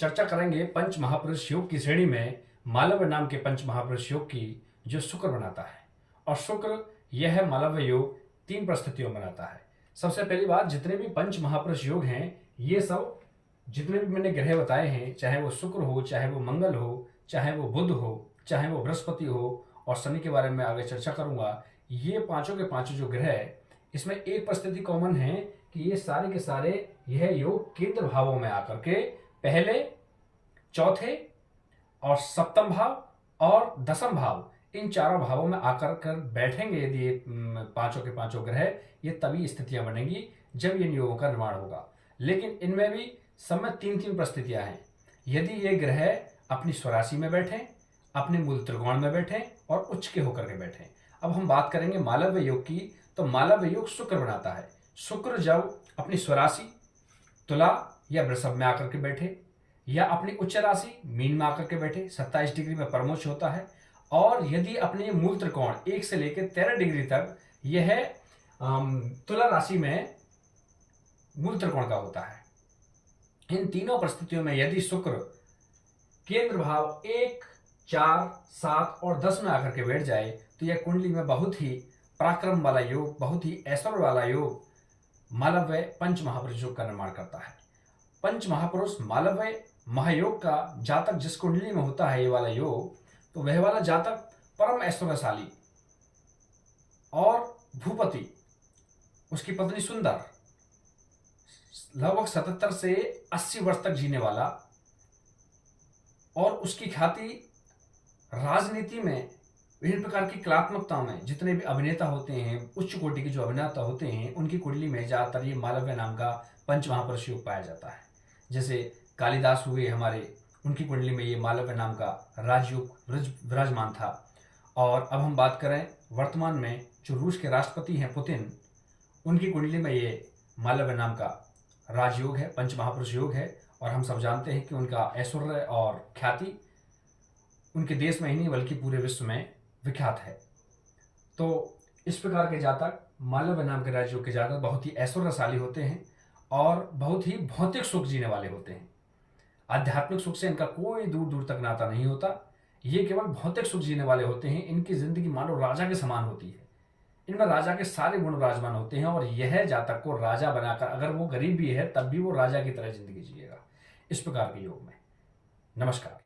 चर्चा करेंगे पंच महापुरुष योग की श्रेणी में मालव्य नाम के पंच महापुरुष योग की, जो शुक्र बनाता है। और शुक्र यह है मालव्य योग 3 परिस्थितियों में बनाता है। सबसे पहली बात, जितने भी पंच महापुरुष योग हैं, ये सब जितने भी मैंने ग्रह बताए हैं, चाहे वो शुक्र हो, चाहे वो मंगल हो, चाहे वो बुध हो, चाहे वो बृहस्पति हो, और शनि के बारे में आगे चर्चा करूंगा, ये पांचों के पांचों जो ग्रह है, इसमें एक परिस्थिति कॉमन है कि ये सारे के सारे यह योग केंद्र भावों में आकर के पहले, चौथे और सप्तम भाव और दसम भाव, इन चारों भावों में आकर कर बैठेंगे। यदि ये पांचों के पांचों ग्रह, ये तभी स्थितियां बनेंगी जब इन योगों का निर्माण होगा। लेकिन इनमें भी सब में 3-3 परिस्थितियां हैं। यदि ये ग्रह अपनी स्वराशि में बैठे, अपने मूल त्रिकोण में बैठे और उच्च के होकर के बैठे। अब हम बात करेंगे मालव्य योग की, तो मालव्य योग शुक्र बनाता है। शुक्र जब अपनी स्वराशि तुला या वृषभ में आकर के बैठे, या अपनी उच्च राशि मीन में आकर के बैठे, 27 डिग्री में परमोच्च होता है। और यदि अपने मूल त्रिकोण 1 से लेकर 13 डिग्री तक यह तुला राशि में मूल त्रिकोण का होता है। इन तीनों परिस्थितियों में यदि शुक्र केंद्र भाव 1, 4, 7 और 10 में आकर के बैठ जाए, तो यह कुंडली में बहुत ही पराक्रम वाला योग, बहुत ही ऐश्वर्य वाला योग मालव्य पंच महापुरुष योग का निर्माण करता है। पंच महापुरुष मालव्य महायोग का जातक जिस कुंडली में होता है ये वाला योग, तो वह वाला जातक परम ऐश्वर्यशाली और भूपति, उसकी पत्नी सुंदर, लगभग 77 से 80 वर्ष तक जीने वाला, और उसकी ख्याति राजनीति में, विभिन्न प्रकार की कलात्मकता में, जितने भी अभिनेता होते हैं, उच्च कोटि के जो अभिनेता होते हैं, उनकी कुंडली में ज्यादातर ये मालव्य नाम का पंच महापुरुष योग पाया जाता है। जैसे कालिदास हुए हमारे, उनकी कुंडली में ये मालव्य नाम का राजयोग विराजमान था। और अब हम बात करें वर्तमान में जो रूस के राष्ट्रपति हैं पुतिन, उनकी कुंडली में ये मालव्य नाम का राजयोग है, पंच महापुरुष योग है। और हम सब जानते हैं कि उनका ऐश्वर्य और ख्याति उनके देश में ही नहीं बल्कि पूरे विश्व में विख्यात है। तो इस प्रकार के जातक, मालव्य नाम के राजयोग के जातक बहुत ही ऐश्वर्यशाली होते हैं और बहुत ही भौतिक सुख जीने वाले होते हैं। आध्यात्मिक सुख से इनका कोई दूर दूर तक नाता नहीं होता। ये केवल भौतिक सुख जीने वाले होते हैं। इनकी जिंदगी मानो राजा के समान होती है। इनमें राजा के सारे गुण विराजमान होते हैं, और यह जातक को राजा बनाकर, अगर वो गरीब भी है तब भी वो राजा की तरह जिंदगी जिएगा। इस प्रकार के योग में नमस्कार।